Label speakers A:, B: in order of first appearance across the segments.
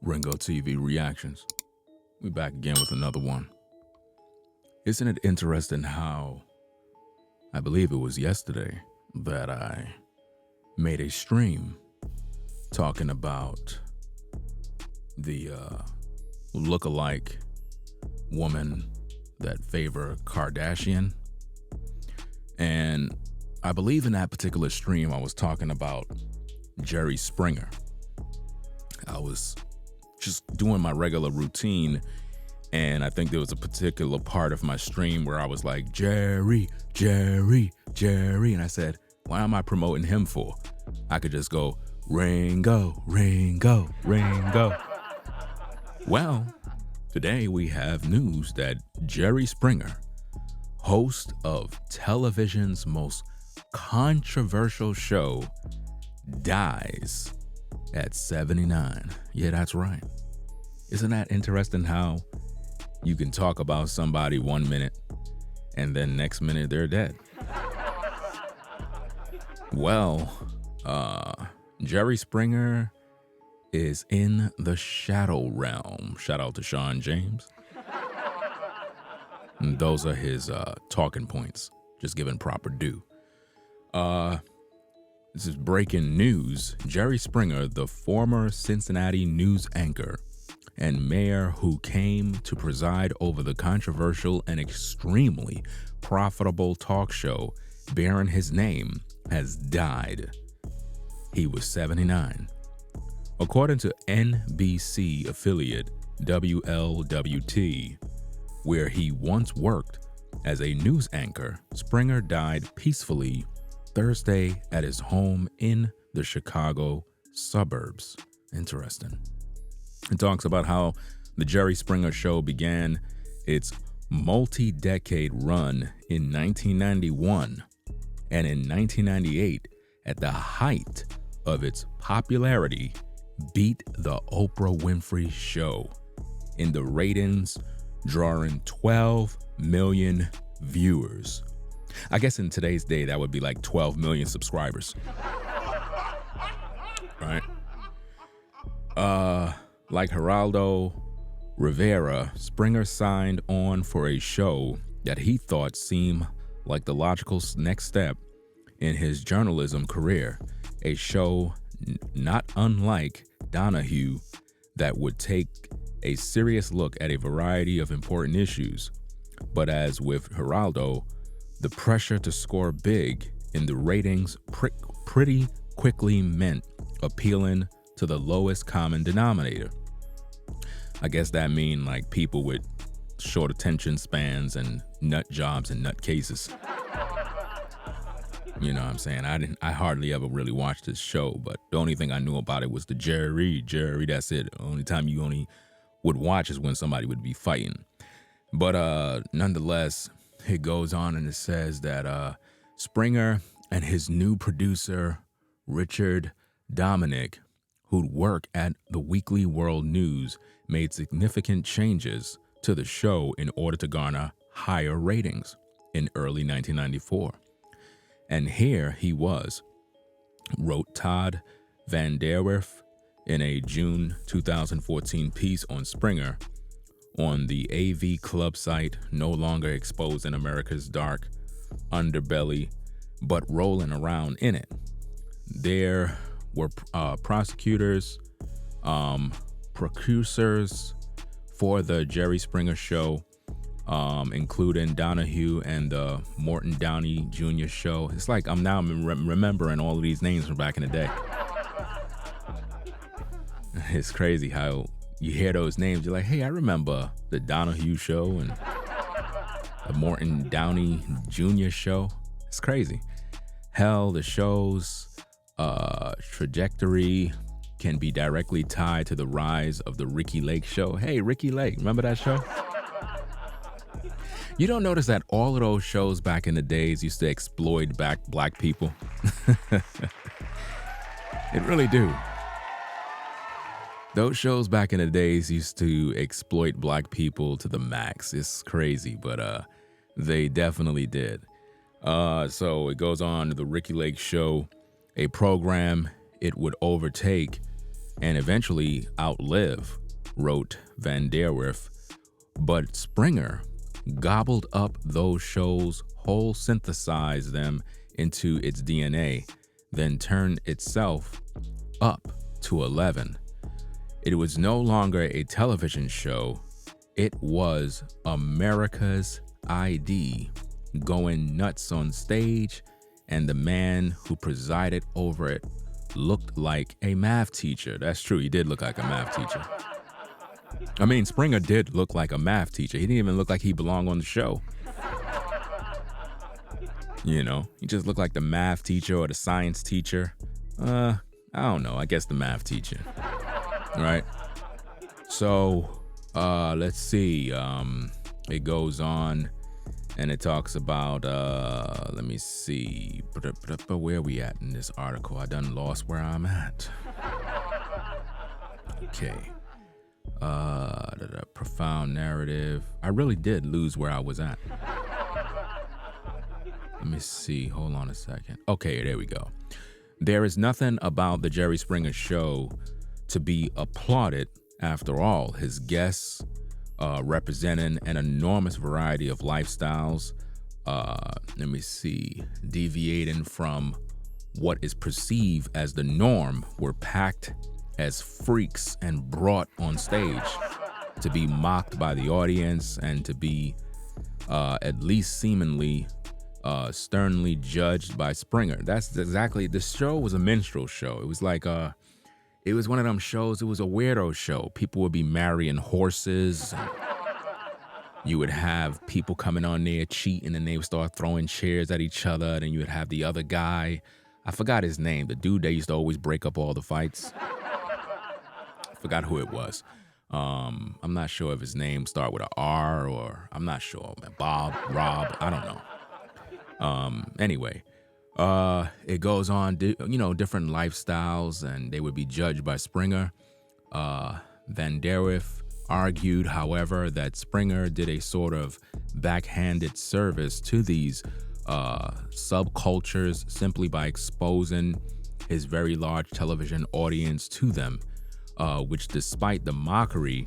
A: Ringo TV Reactions. We back again with another one. Isn't it interesting how, I believe it was yesterday, that I made a stream talking about the look-alike woman that favor Kardashian. And I believe in that particular stream I was talking about Jerry Springer. I was just doing my regular routine, and I think there was a particular part of my stream where I was like, Jerry, Jerry, Jerry. And I said, why am I promoting him for? I could just go, Ringo, Ringo, Ringo. Well, today we have news that Jerry Springer, host of television's most controversial show, dies at 79. Yeah, that's right. Isn't that interesting how you can talk about somebody 1 minute and then next minute they're dead? Well, Jerry Springer is in the shadow realm. Shout out to Sean James. And those are his talking points, just giving proper due. This is breaking news. Jerry Springer, the former Cincinnati news anchor and mayor who came to preside over the controversial and extremely profitable talk show bearing his name, has died. He was 79. According to NBC affiliate WLWT, where he once worked as a news anchor, Springer died peacefully Thursday at his home in the Chicago suburbs. Interesting. It talks about how the Jerry Springer Show began its multi-decade run in 1991, and in 1998, at the height of its popularity, beat the Oprah Winfrey Show in the ratings, drawing 12 million viewers. I guess in today's day, that would be like 12 million subscribers. Right? Like Geraldo Rivera, Springer signed on for a show that he thought seemed like the logical next step in his journalism career, a show not unlike Donahue that would take a serious look at a variety of important issues. But as with Geraldo, the pressure to score big in the ratings pretty quickly meant appealing to the lowest common denominator. I guess that mean like people with short attention spans and nut jobs and nut cases. You know what I'm saying? I hardly ever really watched this show, but the only thing I knew about it was the Jerry, that's it. The only time you only would watch is when somebody would be fighting. But nonetheless, it goes on and it says that Springer and his new producer, Richard Dominic, who'd work at the Weekly World News, made significant changes to the show in order to garner higher ratings in early 1994. And here he was, wrote Todd Van Der Werf in a June 2014 piece on Springer on the AV Club site, no longer exposed in America's dark underbelly, but rolling around in it. There were prosecutors, producers for the Jerry Springer Show, including Donahue and the Morton Downey Jr. Show. It's like I'm now remembering all of these names from back in the day. It's crazy how you hear those names, you're like, hey, I remember the Donahue Show and the Morton Downey Jr. Show. It's crazy. Hell, the show's trajectory can be directly tied to the rise of the Ricky Lake Show. Hey, Ricky Lake, remember that show? You don't notice that all of those shows back in the days used to exploit black people? It really do. Those shows back in the days used to exploit black people to the max. It's crazy, but they definitely did. So it goes on to the Ricky Lake Show, a program it would overtake and eventually outlive, wrote Van der Werf. But Springer gobbled up those shows, whole synthesized them into its DNA, then turned itself up to 11. It was no longer a television show. It was America's ID, going nuts on stage, and the man who presided over it looked like a math teacher. That's true, he did look like a math teacher. I mean, Springer did look like a math teacher. He didn't even look like he belonged on the show. You know, he just looked like the math teacher or the science teacher. I don't know, I guess the math teacher. Right? So, let's see. It goes on and it talks about, let me see. Where are we at in this article? I done lost where I'm at. Okay. Profound narrative. I really did lose where I was at. Let me see. Hold on a second. Okay, there we go. There is nothing about the Jerry Springer Show to be applauded. After all, his guests representing an enormous variety of lifestyles. Let me see. Deviating from what is perceived as the norm, were packed as freaks and brought on stage to be mocked by the audience and to be at least seemingly sternly judged by Springer. That's exactly, the show was a minstrel show. It was like it was one of them shows, it was a weirdo show. People would be marrying horses. And you would have people coming on there cheating and they would start throwing chairs at each other. Then you would have the other guy, I forgot his name, the dude that used to always break up all the fights. I forgot who it was. I'm not sure if his name started with an R or I'm not sure, man. Bob, Rob, I don't know. Anyway, it goes on, different lifestyles, and they would be judged by Springer. Van der Werf argued, however, that Springer did a sort of backhanded service to these subcultures simply by exposing his very large television audience to them, which, despite the mockery,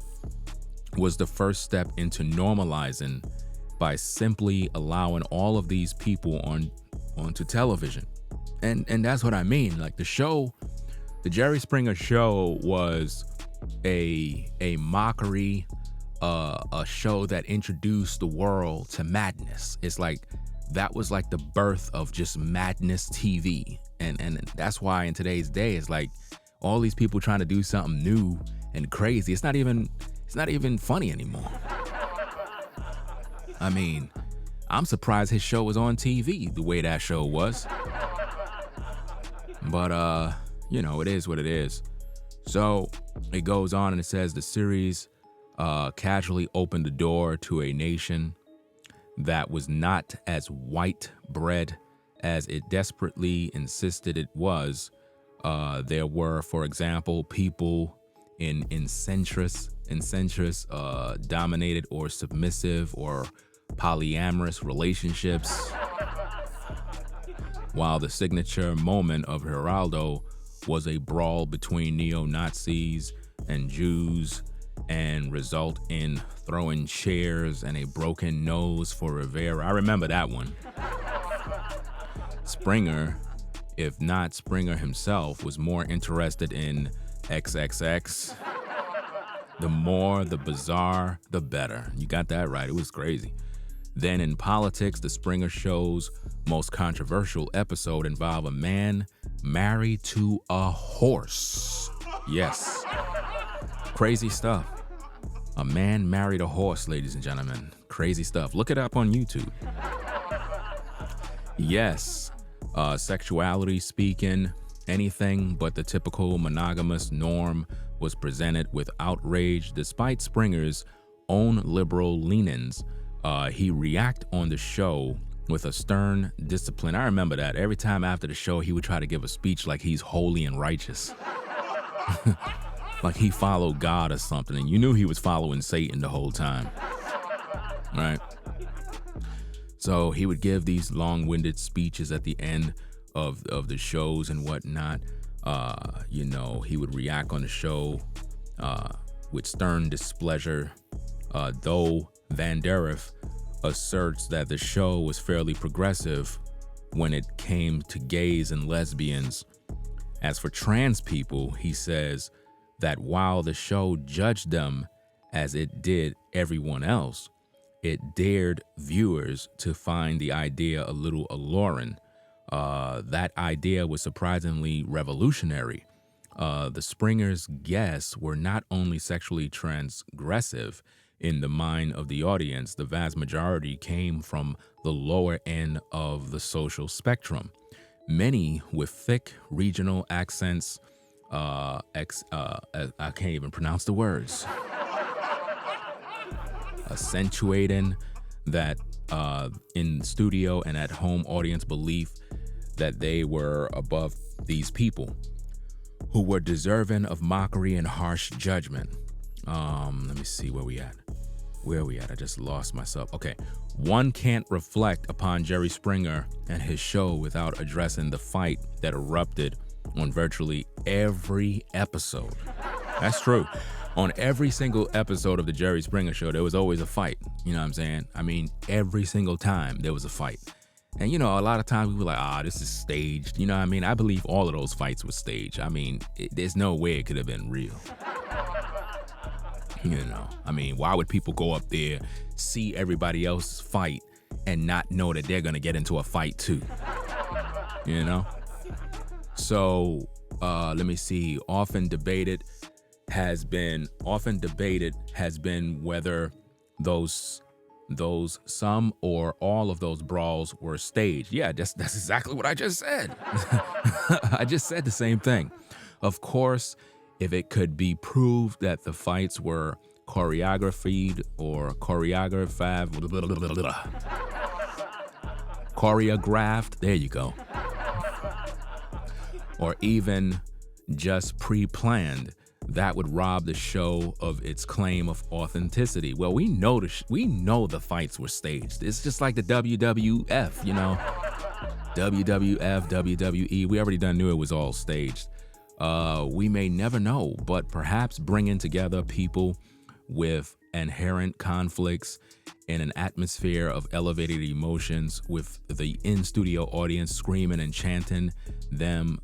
A: was the first step into normalizing by simply allowing all of these people onto television. And that's what I mean. Like the Jerry Springer Show was a mockery, a show that introduced the world to madness. It's like that was like the birth of just madness TV. And that's why in today's day, it's like all these people trying to do something new and crazy. It's not even funny anymore. I mean, I'm surprised his show was on TV the way that show was. But, it is what it is. So it goes on and it says the series casually opened the door to a nation that was not as white bread as it desperately insisted it was. There were, for example, people in incestuous, dominated or submissive or polyamorous relationships, while the signature moment of Geraldo was a brawl between neo-Nazis and Jews and result in throwing chairs and a broken nose for Rivera. I remember that one. Springer, if not Springer himself, was more interested in XXX. The more, the bizarre, the better. You got that right. It was crazy. Then in politics, the Springer Show's most controversial episode involved a man married to a horse. Yes. Crazy stuff. A man married a horse, ladies and gentlemen. Crazy stuff. Look it up on YouTube. Yes. Sexuality speaking, anything but the typical monogamous norm was presented with outrage. Despite Springer's own liberal leanings, he reacted on the show with a stern discipline. I remember that. Every time after the show, he would try to give a speech like he's holy and righteous. Like he followed God or something, and you knew he was following Satan the whole time. Right? So he would give these long-winded speeches at the end of the shows and whatnot. He would react on the show with stern displeasure, though Van Deref asserts that the show was fairly progressive when it came to gays and lesbians. As for trans people, he says that while the show judged them as it did everyone else, it dared viewers to find the idea a little alluring. That idea was surprisingly revolutionary. The Springers' guests were not only sexually transgressive in the mind of the audience, the vast majority came from the lower end of the social spectrum. Many with thick regional accents, I can't even pronounce the words, accentuating that in studio and at home audience belief that they were above these people who were deserving of mockery and harsh judgment. Let me see where we at. I just lost myself. Okay. One can't reflect upon Jerry Springer and his show without addressing the fight that erupted on virtually every episode. That's true. On every single episode of the Jerry Springer Show, there was always a fight. You know what I'm saying? I mean, every single time there was a fight. And, a lot of times we were like, this is staged. You know what I mean? I believe all of those fights were staged. I mean, there's no way it could have been real. Why would people go up there, see everybody else fight, and not know that they're going to get into a fight too? So, let me see. Often debated has been whether those some or all of those brawls were staged. Yeah, that's exactly what I just said. I just said the same thing. Of course, if it could be proved that the fights were choreographed, there you go, or even just pre-planned, that would rob the show of its claim of authenticity. Well, we know the fights were staged. It's just like the WWF, WWF, WWE. We already knew it was all staged. We may never know, but perhaps bringing together people with inherent conflicts in an atmosphere of elevated emotions, with the in-studio audience screaming and chanting them,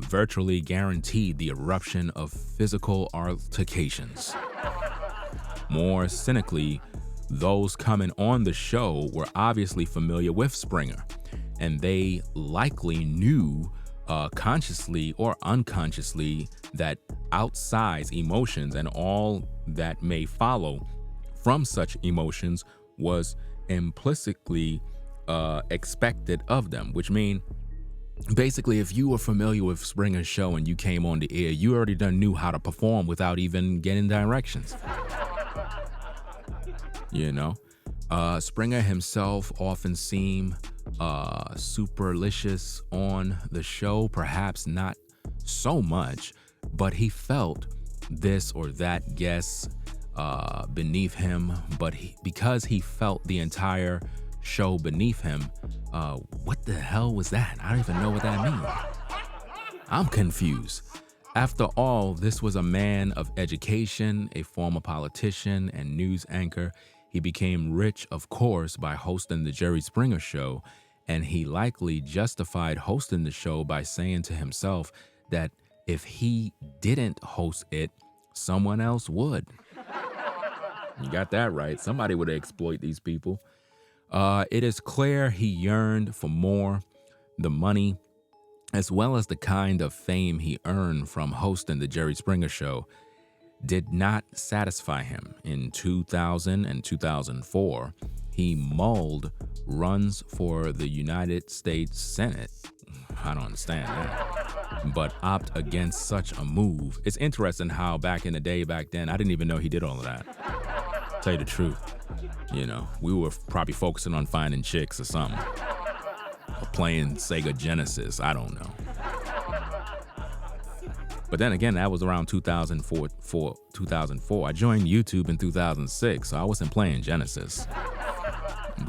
A: virtually guaranteed the eruption of physical altercations. More cynically, those coming on the show were obviously familiar with Springer, and they likely knew consciously or unconsciously that outsized emotions and all that may follow from such emotions was implicitly expected of them, which means basically if you were familiar with Springer's show and you came on the air, you already knew how to perform without even getting directions. Springer himself often seemed supercilious on the show, perhaps not so much, but he felt this or that guest beneath him, but because he felt the entire show beneath him. What the hell was that? I don't even know what that means. I'm confused. After all, this was a man of education, a former politician and news anchor. He became rich, of course, by hosting the Jerry Springer Show, and he likely justified hosting the show by saying to himself that if he didn't host it, someone else would. You got that right. Somebody would exploit these people. It is clear he yearned for more. The money, as well as the kind of fame he earned from hosting the Jerry Springer Show, did not satisfy him. In 2000 and 2004, he mulled runs for the United States Senate. I don't understand that. But opted against such a move. It's interesting how back in the day, back then, I didn't even know he did all of that. Tell you the truth. We were probably focusing on finding chicks or something. Or playing Sega Genesis. I don't know. But then again, that was around 2004. I joined YouTube in 2006, so I wasn't playing Genesis.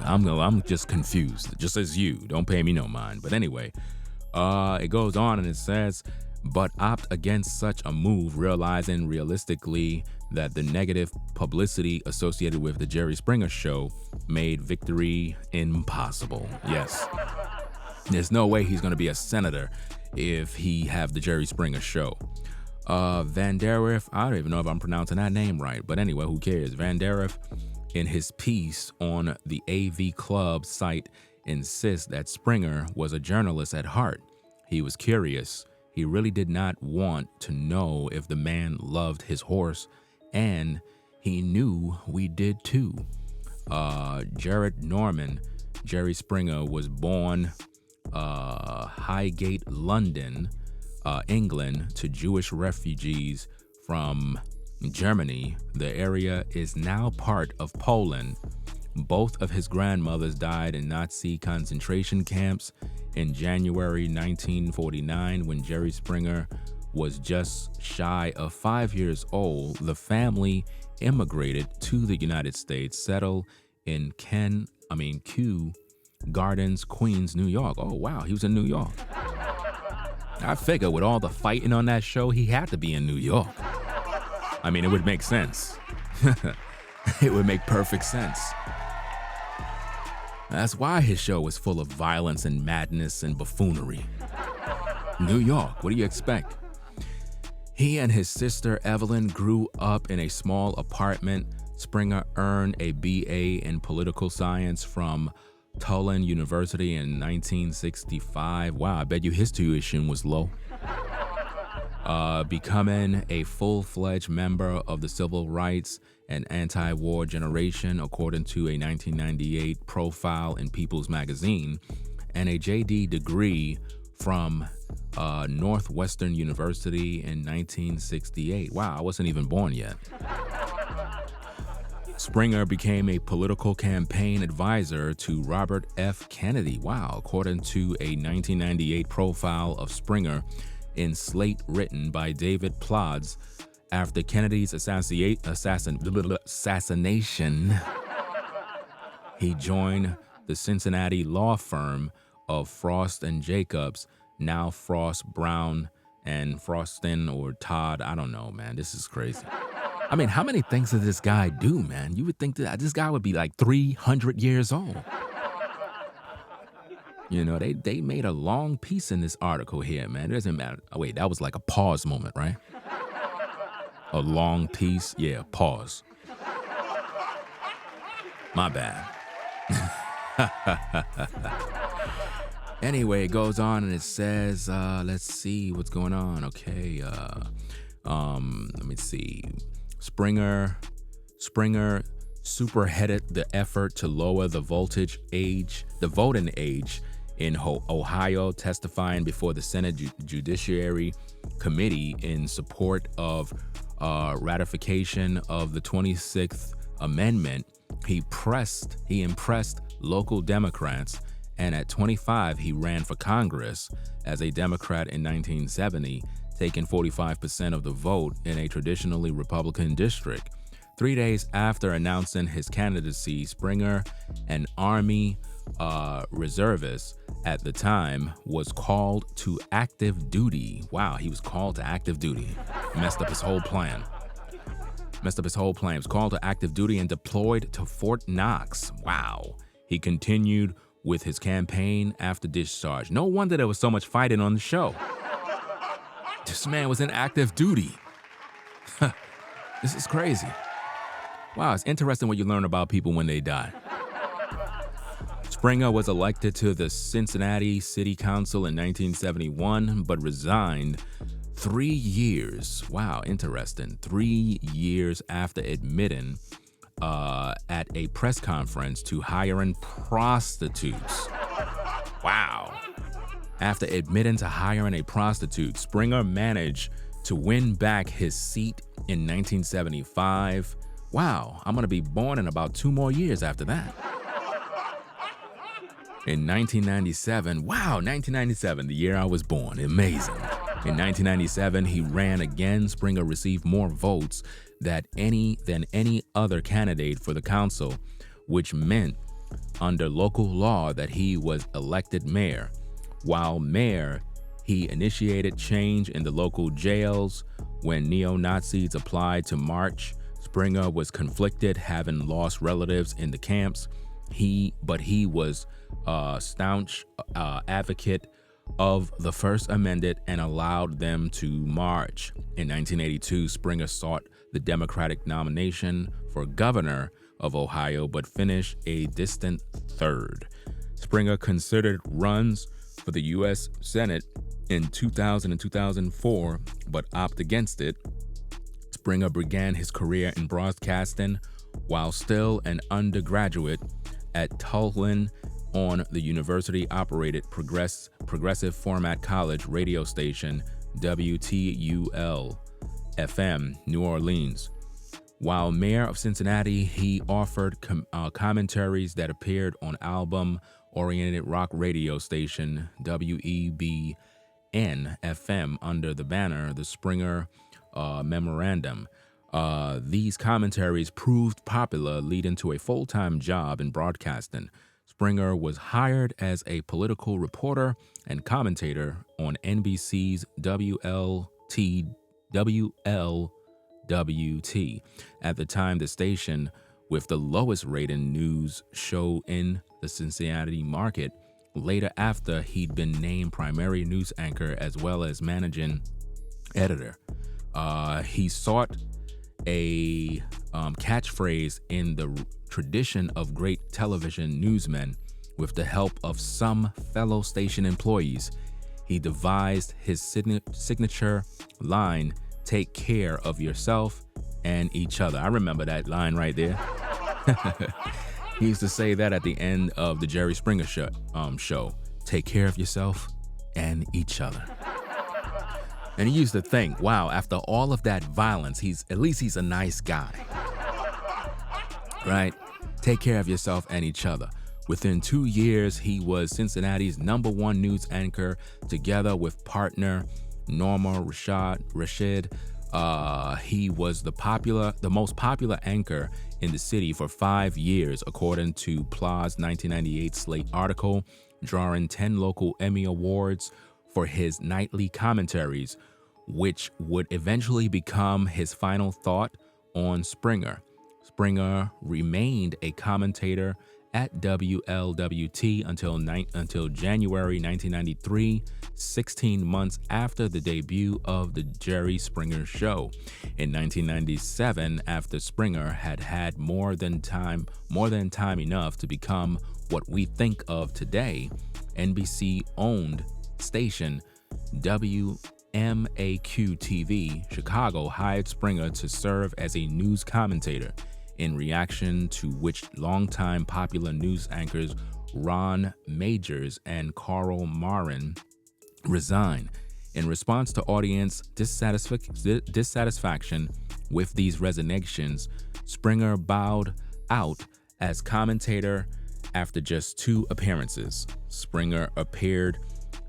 A: I'm just confused, just as you. Don't pay me no mind. But anyway, it goes on and it says, but opt against such a move, realizing realistically that the negative publicity associated with the Jerry Springer show made victory impossible. Yes, there's no way he's going to be a senator if he have the Jerry Springer show. Van Deref, I don't even know if I'm pronouncing that name right, but anyway, who cares? Van Deref, in his piece on the AV Club site, insists that Springer was a journalist at heart. He was curious. He really did not want to know if the man loved his horse, and he knew we did too. Jared Norman, Jerry Springer, was born Highgate, London, England, to Jewish refugees from Germany. The area is now part of Poland. Both of his grandmothers died in Nazi concentration camps. In January 1949, when Jerry Springer was just shy of 5 years old, the family immigrated to the United States, settled in Kew Gardens, Queens, New York. Oh, wow, he was in New York. I figure with all the fighting on that show, he had to be in New York. I mean, it would make sense. It would make perfect sense. That's why his show was full of violence and madness and buffoonery. New York, what do you expect? He and his sister Evelyn grew up in a small apartment. Springer earned a BA in political science from Tulane University in 1965. Wow, I bet you his tuition was low. Becoming a full-fledged member of the Civil Rights and Anti-War Generation, according to a 1998 profile in People's Magazine, and a JD degree from Northwestern University in 1968. Wow, I wasn't even born yet. Springer became a political campaign advisor to Robert F. Kennedy. Wow, according to a 1998 profile of Springer in Slate written by David Plods. After Kennedy's assassination, he joined the Cincinnati law firm of Frost and Jacobs, now Frost, Brown, and Frostin or Todd. I don't know, man. This is crazy. I mean, how many things does this guy do, man? You would think that this guy would be like 300 years old. You know, they made a long piece in this article here, man. It doesn't matter. Oh, wait, that was like a pause moment, right? A long piece? Yeah, pause. My bad. Anyway, it goes on and it says, let's see what's going on. Okay, let me see. Springer superheaded the effort to lower the voting age in Ohio, testifying before the Senate Judiciary Committee in support of ratification of the 26th Amendment. He impressed local Democrats, and at 25, he ran for Congress as a Democrat in 1970, taking 45% of the vote in a traditionally Republican district. 3 days after announcing his candidacy, Springer, an Army reservist at the time, was called to active duty. Wow, he was called to active duty. Messed up his whole plan. He was called to active duty and deployed to Fort Knox. Wow. He continued with his campaign after discharge. No wonder there was so much fighting on the show. This man was in active duty. This is crazy. Wow, it's interesting what you learn about people when they die. Springer was elected to the Cincinnati City Council in 1971, but resigned 3 years. Wow, interesting. 3 years after admitting at a press conference to hiring prostitutes. Wow. After admitting to hiring a prostitute, Springer managed to win back his seat in 1975. Wow, I'm going to be born in about 2 more years after that. In 1997, wow, 1997, the year I was born, amazing. In 1997, he ran again. Springer received more votes than any other candidate for the council, which meant under local law that he was elected mayor. While mayor, He initiated change in the local jails when neo-Nazis applied to march. Springer was conflicted, having lost relatives in the camps. He was a staunch advocate of the First Amendment and allowed them to march. In 1982, Springer sought the Democratic nomination for governor of Ohio, but finished a distant third. Springer considered runs for the U.S. Senate in 2000 and 2004, but opted against it. Springer began his career in broadcasting while still an undergraduate at Tulane on the university-operated progressive format college radio station WTUL-FM, New Orleans. While mayor of Cincinnati, he offered commentaries that appeared on album-oriented rock radio station WEBN-FM under the banner The Springer Memorandum. These commentaries proved popular, leading to a full-time job in broadcasting. Springer was hired as a political reporter and commentator on NBC's WLWT, at the time the station with the lowest rated news show in the Cincinnati market. Later, after he'd been named primary news anchor as well as managing editor, he sought a catchphrase in the tradition of great television newsmen. With the help of some fellow station employees, he devised his signature line, "Take care of yourself and each other." I remember that line right there. He used to say that at the end of the Jerry Springer show. Take care of yourself and each other. And he used to think, wow, after all of that violence, at least he's a nice guy. Right? Take care of yourself and each other. Within 2 years, he was Cincinnati's #1 news anchor, together with partner Norma Rashid. He was the most popular anchor in the city for 5 years, according to Pla's 1998 Slate article, drawing 10 local Emmy Awards for his nightly commentaries, which would eventually become his final thought on Springer. Springer remained a commentator at WLWT until January 1993, 16 months after the debut of the Jerry Springer Show. In 1997, after Springer had more than time enough to become what we think of today, NBC-owned station WMAQ-TV Chicago hired Springer to serve as a news commentator, in reaction to which longtime popular news anchors Ron Majors and Carl Marin resigned. In response to audience dissatisfaction with these resignations, Springer bowed out as commentator after just 2 appearances. Springer appeared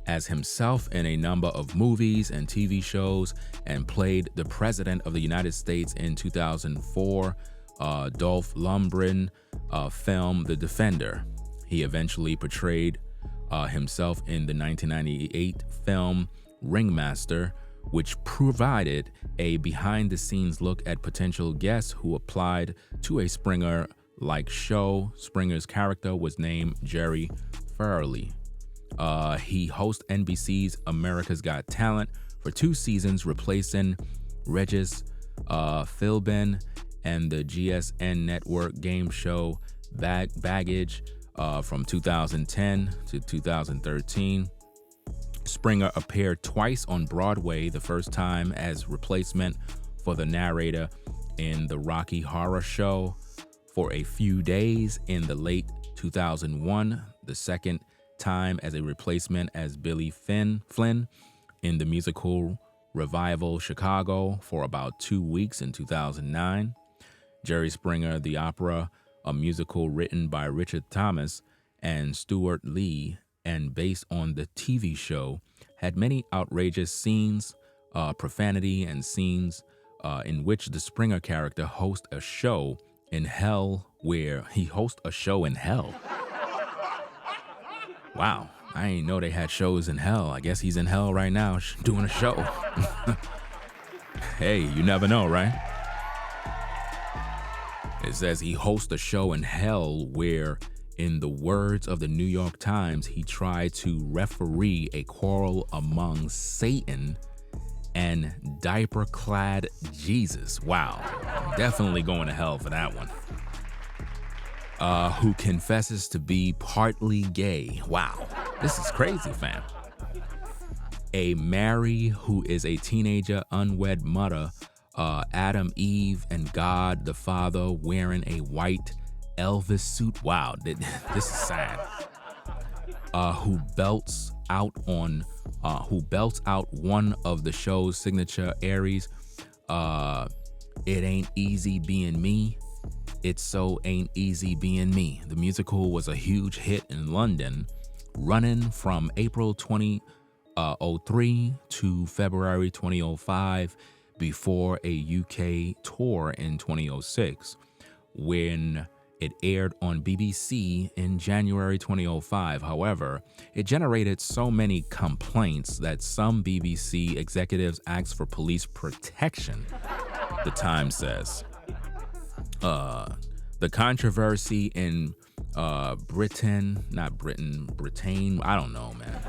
A: as himself in a number of movies and TV shows and played the President of the United States in 2004 Dolph Lundgren film The Defender. He eventually portrayed himself in the 1998 film Ringmaster, which provided a behind-the-scenes look at potential guests who applied to a Springer-like show. Springer's character was named Jerry Farley. He hosted NBC's America's Got Talent for 2 seasons, replacing Regis Philbin, and the GSN network game show Baggage from 2010 to 2013. Springer appeared twice on Broadway, the first time as replacement for the narrator in the Rocky Horror Show for a few days in the late 2001, the second time as a replacement as Billy Flynn in the musical Revival Chicago for about 2 weeks in 2009. Jerry Springer, the Opera, a musical written by Richard Thomas and Stuart Lee and based on the TV show, had many outrageous scenes, profanity, and scenes in which the Springer character hosts a show in hell where he hosts a show in hell. Wow, I ain't know they had shows in hell. I guess he's in hell right now doing a show. Hey, you never know, right? It says he hosts a show in hell where, in the words of the New York Times, he tried to referee a quarrel among Satan and diaper-clad Jesus. Wow, definitely going to hell for that one. Who confesses to be partly gay. Wow, this is crazy, fam. A Mary who is a teenager unwed mother, Adam, Eve, and God the Father wearing a white Elvis suit. Wow, this is sad. Who belts out one of the show's signature Aries. It ain't easy being me. It's so ain't easy being me. The musical was a huge hit in London, running from April 2003 to February 2005 before a UK tour in 2006, when it aired on BBC in January 2005. However, it generated so many complaints that some BBC executives asked for police protection, the Times says. The controversy in Britain, I don't know, man.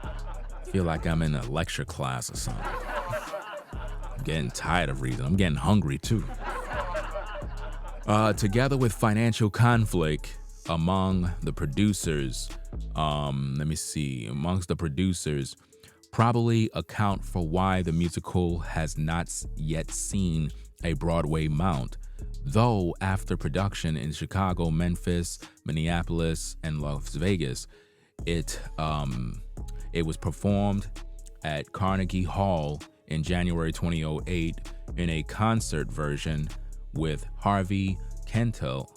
A: I feel like I'm in a lecture class or something. I'm getting tired of reading. I'm getting hungry too. Together with financial conflict among the producers, amongst the producers, probably account for why the musical has not yet seen a Broadway mount. Though after production in Chicago, Memphis, Minneapolis, and Las Vegas, it was performed at Carnegie Hall in January 2008 in a concert version with Harvey Keitel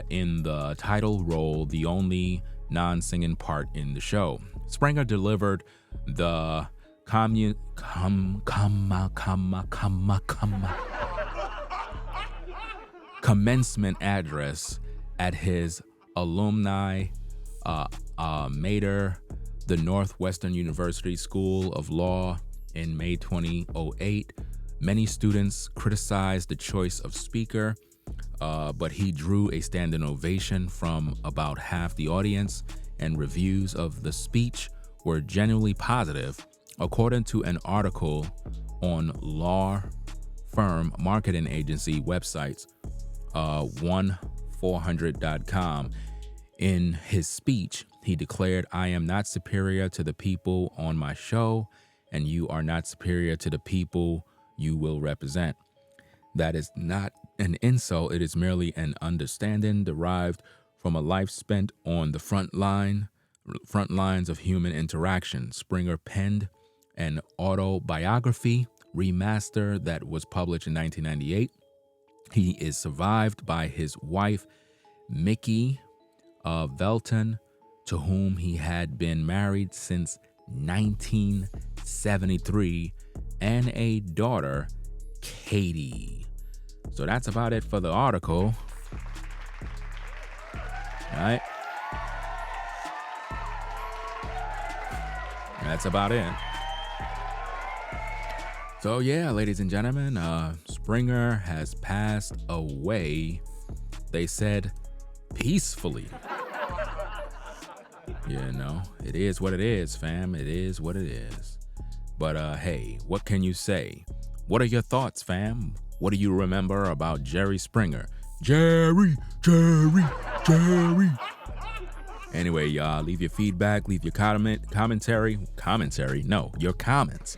A: in the title role, the only non-singing part in the show. Springer delivered the commencement address at his alumni mater, the Northwestern University School of Law, in May 2008. Many students criticized the choice of speaker, but he drew a standing ovation from about half the audience, and reviews of the speech were genuinely positive, according to an article on law firm marketing agency websites 1400.com. In his speech, he declared, "I am not superior to the people on my show, and you are not superior to the people you will represent. That is not an insult. It is merely an understanding derived from a life spent on the front lines of human interaction." Springer penned an autobiography remaster that was published in 1998. He is survived by his wife, Mickey Velton, to whom he had been married since 1973, and a daughter, Katie. So that's about it for the article. All right. That's about it. So yeah, ladies and gentlemen, Springer has passed away. They said peacefully. You know, it is what it is, fam. It is what it is. But hey, what can you say? What are your thoughts, fam? What do you remember about Jerry Springer? Jerry. Anyway, y'all, leave your feedback, leave your your comments.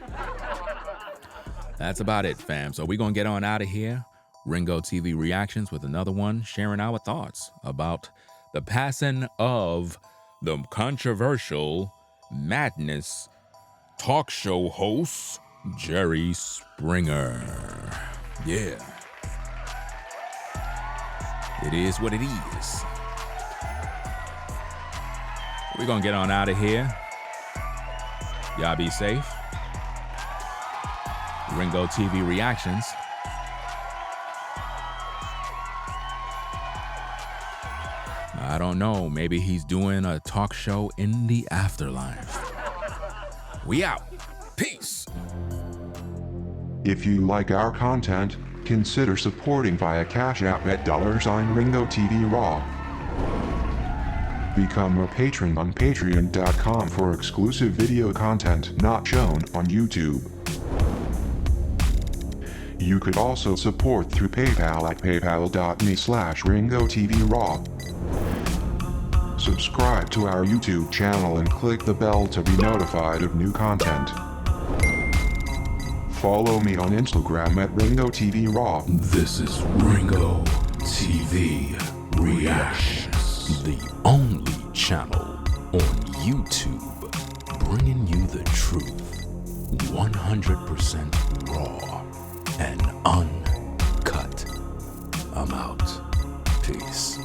A: That's about it, fam. So we're going to get on out of here. Ringo TV Reactions with another one, sharing our thoughts about the passing of the controversial madness talk show host, Jerry Springer. Yeah. It is what it is. We're going to get on out of here. Y'all be safe. Ringo TV Reactions. All I don't know. Maybe he's doing a talk show in the afterlife. We out. Peace.
B: If you like our content, consider supporting via Cash App at $Ringo TV Raw. Become a patron on patreon.com for exclusive video content not shown on YouTube. You could also support through PayPal at paypal.me/Ringo TV Raw. Subscribe to our YouTube channel and click the bell to be notified of new content. Follow me on Instagram at Ringo TV Raw.
A: This is Ringo TV Reactions, the only channel on YouTube bringing you the truth 100% raw and uncut. I'm out. Peace.